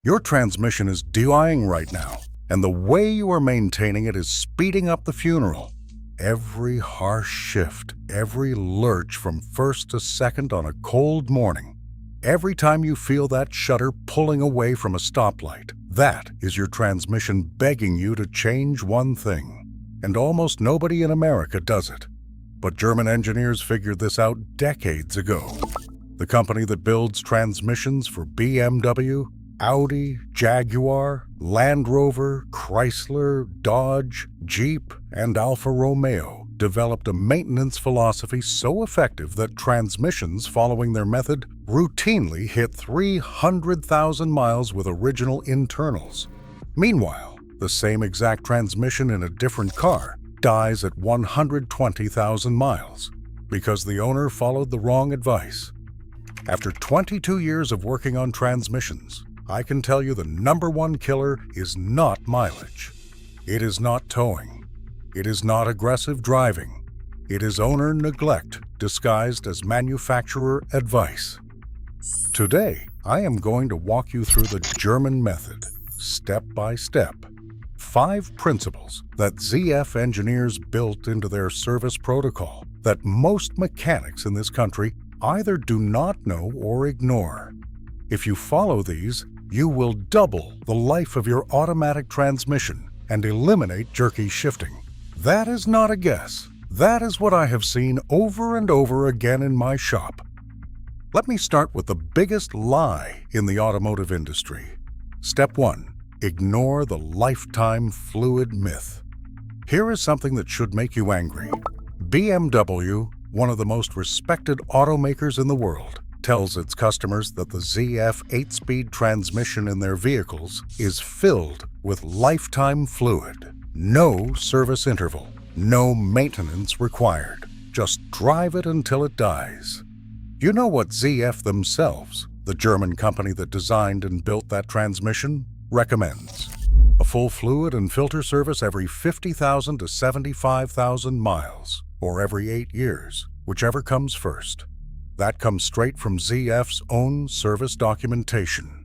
Your transmission is dying right now, and the way you are maintaining it is speeding up the funeral. Every harsh shift, every lurch from first to second on a cold morning, every time you feel that shutter pulling away from a stoplight, that is your transmission begging you to change one thing. And almost nobody in America does it. But German engineers figured this out decades ago. The company that builds transmissions for BMW, Audi, Jaguar, Land Rover, Chrysler, Dodge, Jeep, and Alfa Romeo developed a maintenance philosophy so effective that transmissions following their method routinely hit 300,000 miles with original internals. Meanwhile, the same exact transmission in a different car dies at 120,000 miles because the owner followed the wrong advice. After 22 years of working on transmissions, I can tell you the number one killer is not mileage. It is not towing. It is not aggressive driving. It is owner neglect disguised as manufacturer advice. Today, I am going to walk you through the German method, step by step. 5 principles that ZF engineers built into their service protocol that most mechanics in this country either do not know or ignore. If you follow these, you will double the life of your automatic transmission and eliminate jerky shifting. That is not a guess. That is what I have seen over and over again in my shop. Let me start with the biggest lie in the automotive industry. Step 1. Ignore the lifetime fluid myth. Here is something that should make you angry. BMW, one of the most respected automakers in the world, tells its customers that the ZF 8-speed transmission in their vehicles is filled with lifetime fluid. No service interval, no maintenance required. Just drive it until it dies. You know what ZF themselves, the German company that designed and built that transmission, recommends? A full fluid and filter service every 50,000 to 75,000 miles, or every 8 years, whichever comes first. That comes straight from ZF's own service documentation.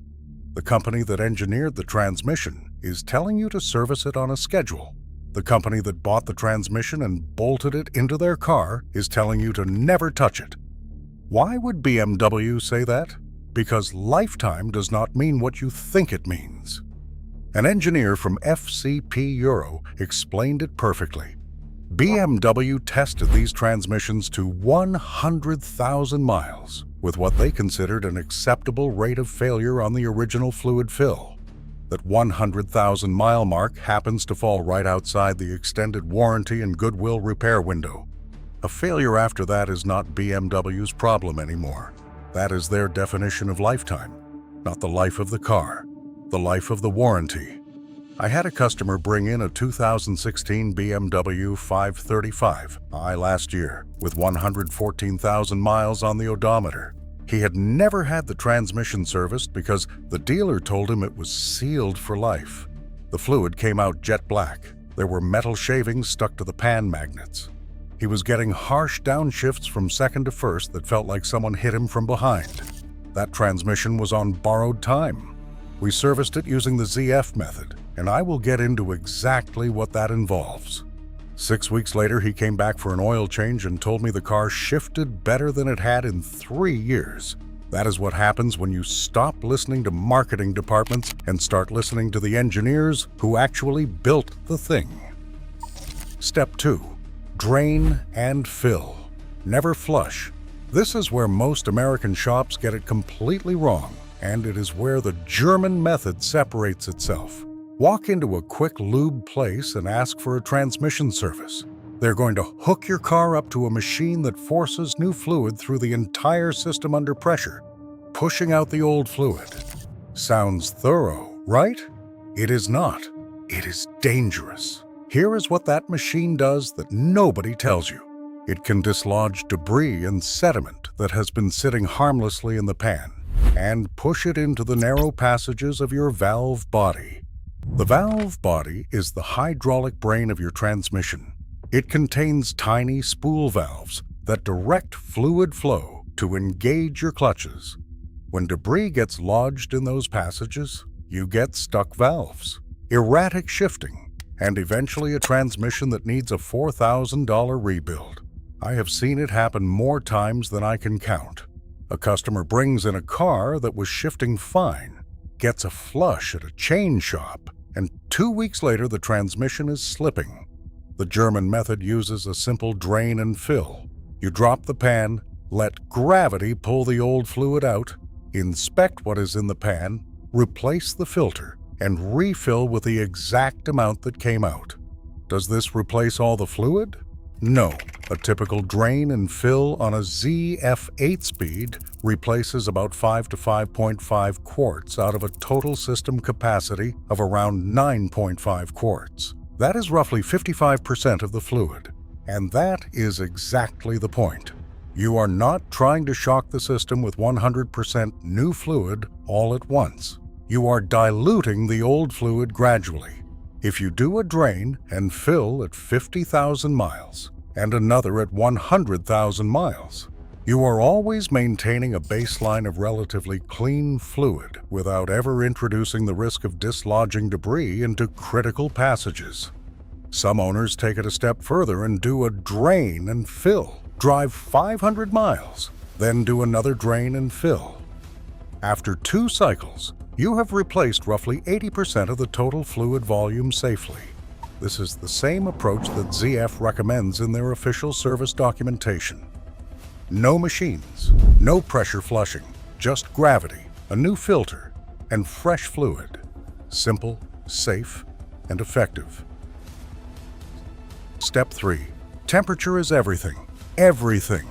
The company that engineered the transmission is telling you to service it on a schedule. The company that bought the transmission and bolted it into their car is telling you to never touch it. Why would BMW say that? Because lifetime does not mean what you think it means. An engineer from FCP Euro explained it perfectly. BMW tested these transmissions to 100,000 miles with what they considered an acceptable rate of failure on the original fluid fill. That 100,000 mile mark happens to fall right outside the extended warranty and goodwill repair window. A failure after that is not BMW's problem anymore. That is their definition of lifetime, not the life of the car, the life of the warranty. I had a customer bring in a 2016 BMW 535i last year with 114,000 miles on the odometer. He had never had the transmission serviced because the dealer told him it was sealed for life. The fluid came out jet black. There were metal shavings stuck to the pan magnets. He was getting harsh downshifts from second to first that felt like someone hit him from behind. That transmission was on borrowed time. We serviced it using the ZF method, and I will get into exactly what that involves. 6 weeks later, he came back for an oil change and told me the car shifted better than it had in 3 years. That is what happens when you stop listening to marketing departments and start listening to the engineers who actually built the thing. Step 2. Drain and fill. Never flush. This is where most American shops get it completely wrong, and it is where the German method separates itself. Walk into a quick lube place and ask for a transmission service. They're going to hook your car up to a machine that forces new fluid through the entire system under pressure, pushing out the old fluid. Sounds thorough, right? It is not. It is dangerous. Here is what that machine does that nobody tells you. It can dislodge debris and sediment that has been sitting harmlessly in the pan and push it into the narrow passages of your valve body. The valve body is the hydraulic brain of your transmission. It contains tiny spool valves that direct fluid flow to engage your clutches. When debris gets lodged in those passages, you get stuck valves, erratic shifting, and eventually a transmission that needs a $4,000 rebuild. I have seen it happen more times than I can count. A customer brings in a car that was shifting fine, gets a flush at a chain shop, and 2 weeks later the transmission is slipping. The German method uses a simple drain and fill. You drop the pan, let gravity pull the old fluid out, inspect what is in the pan, replace the filter, and refill with the exact amount that came out. Does this replace all the fluid? No. A typical drain and fill on a ZF 8-speed replaces about 5 to 5.5 quarts out of a total system capacity of around 9.5 quarts. That is roughly 55% of the fluid. And that is exactly the point. You are not trying to shock the system with 100% new fluid all at once. You are diluting the old fluid gradually. If you do a drain and fill at 50,000 miles and another at 100,000 miles, you are always maintaining a baseline of relatively clean fluid without ever introducing the risk of dislodging debris into critical passages. Some owners take it a step further and do a drain and fill. Drive 500 miles, then do another drain and fill. After 2 cycles, you have replaced roughly 80% of the total fluid volume safely. This is the same approach that ZF recommends in their official service documentation. No machines, no pressure flushing, just gravity, a new filter, and fresh fluid. Simple, safe, and effective. Step 3. Temperature is everything. Everything.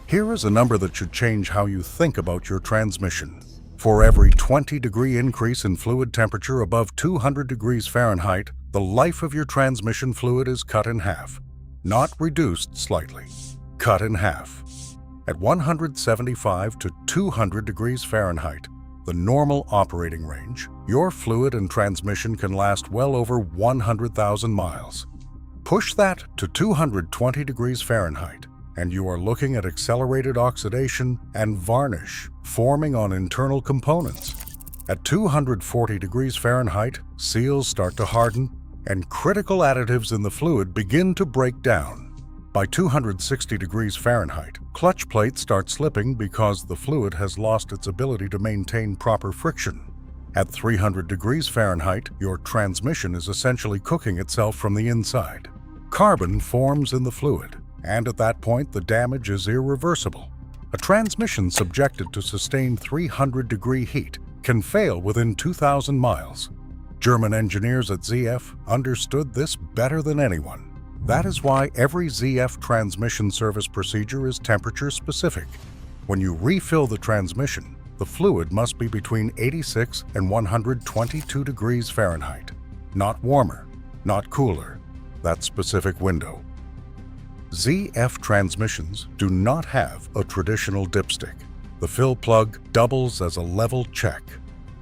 Here is a number that should change how you think about your transmission. For every 20-degree increase in fluid temperature above 200 degrees Fahrenheit, the life of your transmission fluid is cut in half. Not reduced slightly, cut in half. At 175 to 200 degrees Fahrenheit, the normal operating range, your fluid and transmission can last well over 100,000 miles. Push that to 220 degrees Fahrenheit, and you are looking at accelerated oxidation and varnish forming on internal components. At 240 degrees Fahrenheit, seals start to harden, and critical additives in the fluid begin to break down. By 260 degrees Fahrenheit, clutch plates start slipping because the fluid has lost its ability to maintain proper friction. At 300 degrees Fahrenheit, your transmission is essentially cooking itself from the inside. Carbon forms in the fluid, and at that point the damage is irreversible. A transmission subjected to sustained 300-degree heat can fail within 2,000 miles. German engineers at ZF understood this better than anyone. That is why every ZF transmission service procedure is temperature-specific. When you refill the transmission, the fluid must be between 86 and 122 degrees Fahrenheit. Not warmer, not cooler. That specific window. ZF transmissions do not have a traditional dipstick. The fill plug doubles as a level check.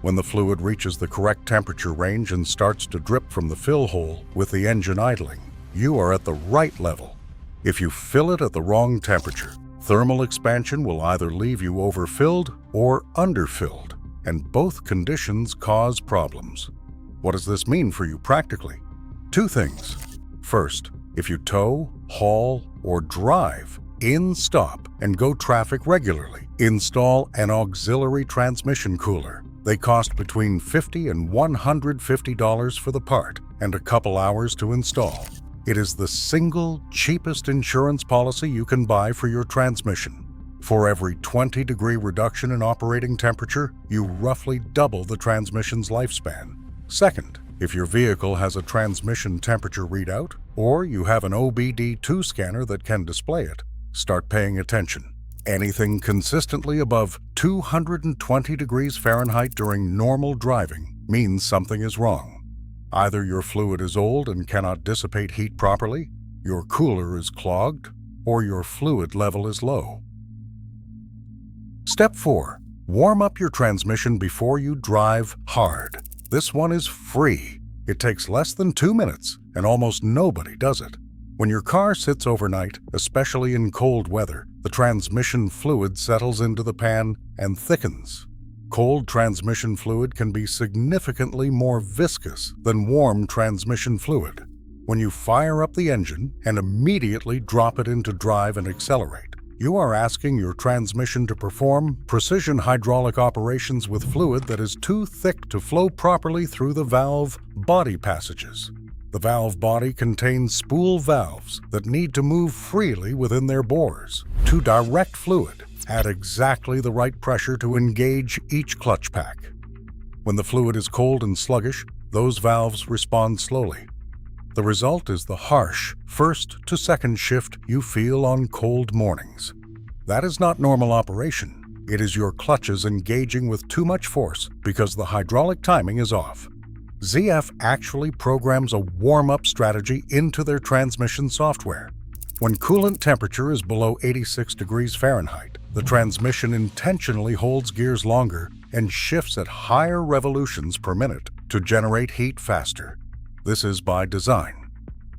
When the fluid reaches the correct temperature range and starts to drip from the fill hole with the engine idling, you are at the right level. If you fill it at the wrong temperature, thermal expansion will either leave you overfilled or underfilled, and both conditions cause problems. What does this mean for you practically? 2 things. First, if you tow, haul, or drive, stop, and go traffic regularly, install an auxiliary transmission cooler. They cost between $50 and $150 for the part and a couple hours to install. It is the single cheapest insurance policy you can buy for your transmission. For every 20-degree reduction in operating temperature, you roughly double the transmission's lifespan. Second, if your vehicle has a transmission temperature readout, or you have an OBD2 scanner that can display it, start paying attention. Anything consistently above 220 degrees Fahrenheit during normal driving means something is wrong. Either your fluid is old and cannot dissipate heat properly, your cooler is clogged, or your fluid level is low. Step 4. Warm up your transmission before you drive hard. This one is free. It takes less than 2 minutes, and almost nobody does it. When your car sits overnight, especially in cold weather, the transmission fluid settles into the pan and thickens. Cold transmission fluid can be significantly more viscous than warm transmission fluid. When you fire up the engine and immediately drop it into drive and accelerate, you are asking your transmission to perform precision hydraulic operations with fluid that is too thick to flow properly through the valve body passages. The valve body contains spool valves that need to move freely within their bores to direct fluid at exactly the right pressure to engage each clutch pack. When the fluid is cold and sluggish, those valves respond slowly. The result is the harsh first to second shift you feel on cold mornings. That is not normal operation. It is your clutches engaging with too much force because the hydraulic timing is off. ZF actually programs a warm-up strategy into their transmission software. When coolant temperature is below 86 degrees Fahrenheit, the transmission intentionally holds gears longer and shifts at higher revolutions per minute to generate heat faster. This is by design.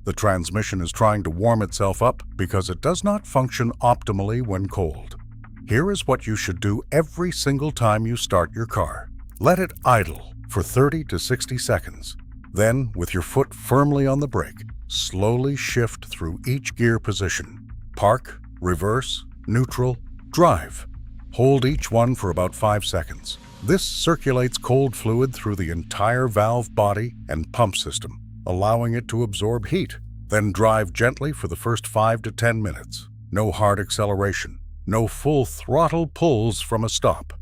The transmission is trying to warm itself up because it does not function optimally when cold. Here is what you should do every single time you start your car. Let it idle for 30 to 60 seconds. Then, with your foot firmly on the brake, slowly shift through each gear position. Park, reverse, neutral, drive. Hold each one for about 5 seconds. This circulates cold fluid through the entire valve body and pump system, allowing it to absorb heat. Then drive gently for the first 5 to 10 minutes. No hard acceleration, no full throttle pulls from a stop.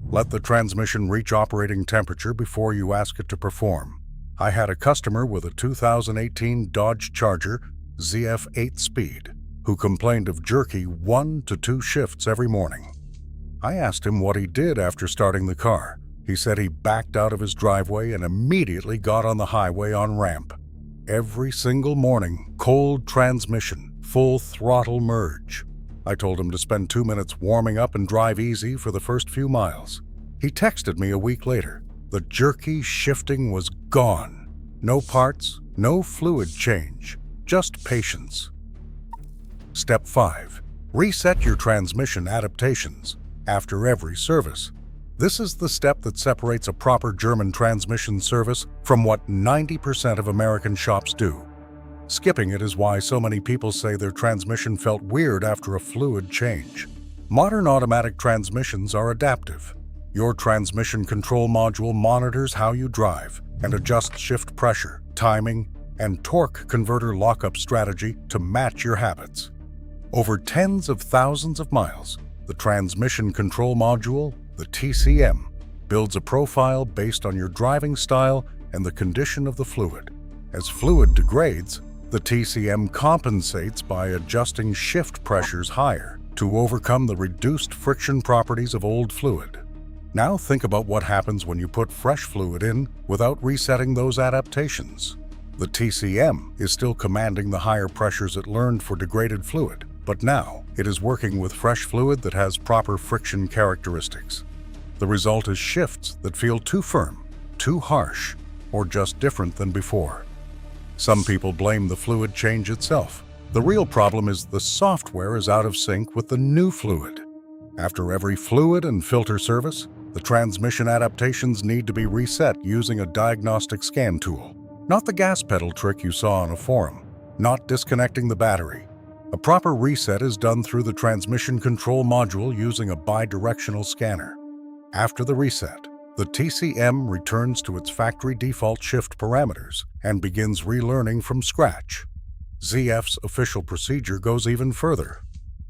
Let the transmission reach operating temperature before you ask it to perform. I had a customer with a 2018 Dodge Charger ZF 8-speed who complained of jerky 1 to 2 shifts every morning. I asked him what he did after starting the car. He said he backed out of his driveway and immediately got on the highway on ramp. Every single morning, cold transmission, full throttle merge. I told him to spend 2 minutes warming up and drive easy for the first few miles. He texted me a week later. The jerky shifting was gone. No parts, no fluid change, just patience. Step 5. Reset your transmission adaptations after every service. This is the step that separates a proper German transmission service from what 90% of American shops do. Skipping it is why so many people say their transmission felt weird after a fluid change. Modern automatic transmissions are adaptive. Your transmission control module monitors how you drive and adjusts shift pressure, timing, and torque converter lockup strategy to match your habits. Over tens of thousands of miles, the transmission control module, the TCM, builds a profile based on your driving style and the condition of the fluid. As fluid degrades, the TCM compensates by adjusting shift pressures higher to overcome the reduced friction properties of old fluid. Now think about what happens when you put fresh fluid in without resetting those adaptations. The TCM is still commanding the higher pressures it learned for degraded fluid, but now it is working with fresh fluid that has proper friction characteristics. The result is shifts that feel too firm, too harsh, or just different than before. Some people blame the fluid change itself. The real problem is the software is out of sync with the new fluid. After every fluid and filter service, the transmission adaptations need to be reset using a diagnostic scan tool. Not the gas pedal trick you saw on a forum, not disconnecting the battery. A proper reset is done through the transmission control module using a bidirectional scanner. After the reset, the TCM returns to its factory default shift parameters and begins relearning from scratch. ZF's official procedure goes even further.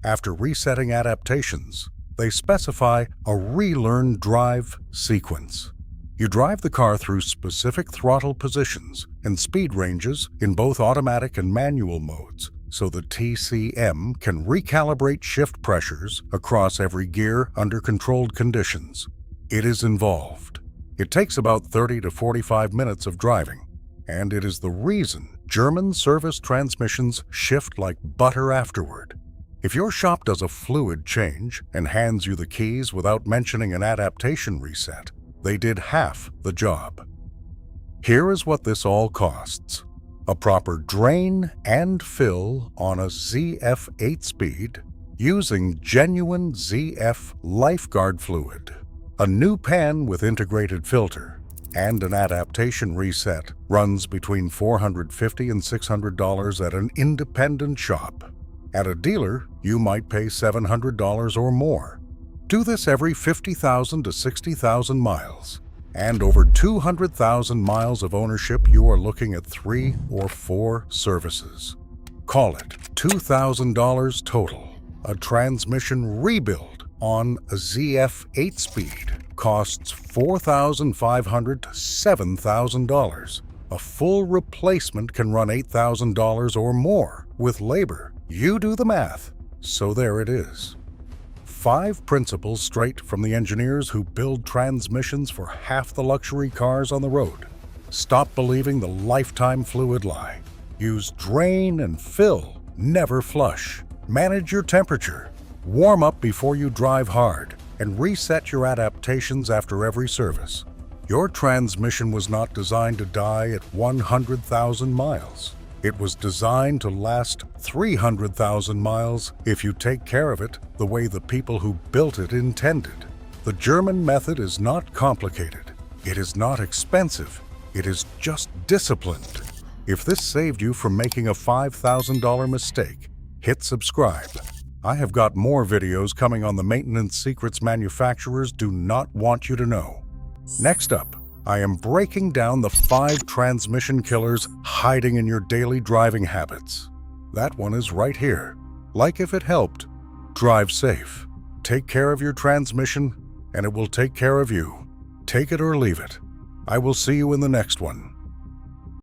After resetting adaptations, they specify a relearn drive sequence. You drive the car through specific throttle positions and speed ranges in both automatic and manual modes, so the TCM can recalibrate shift pressures across every gear under controlled conditions. It is involved. It takes about 30 to 45 minutes of driving, and it is the reason German service transmissions shift like butter afterward. If your shop does a fluid change and hands you the keys without mentioning an adaptation reset, they did half the job. Here is what this all costs. A proper drain and fill on a ZF 8-speed using genuine ZF lifeguard fluid. A new pan with integrated filter and an adaptation reset runs between $450 and $600 at an independent shop. At a dealer, you might pay $700 or more. Do this every 50,000 to 60,000 miles. And over 200,000 miles of ownership, you are looking at 3 or 4 services. Call it $2,000 total. A transmission rebuild on a ZF 8-speed costs $4,500 to $7,000. A full replacement can run $8,000 or more with labor. You do the math. So there it is. 5 principles straight from the engineers who build transmissions for half the luxury cars on the road. Stop believing the lifetime fluid lie. Use drain and fill, never flush. Manage your temperature. Warm up before you drive hard, and reset your adaptations after every service. Your transmission was not designed to die at 100,000 miles. It was designed to last 300,000 miles if you take care of it the way the people who built it intended. The German method is not complicated. It is not expensive. It is just disciplined. If this saved you from making a $5,000 mistake, hit subscribe. I have got more videos coming on the maintenance secrets manufacturers do not want you to know. Next up, I am breaking down the 5 transmission killers hiding in your daily driving habits. That one is right here. Like if it helped, drive safe. Take care of your transmission, and it will take care of you. Take it or leave it. I will see you in the next one.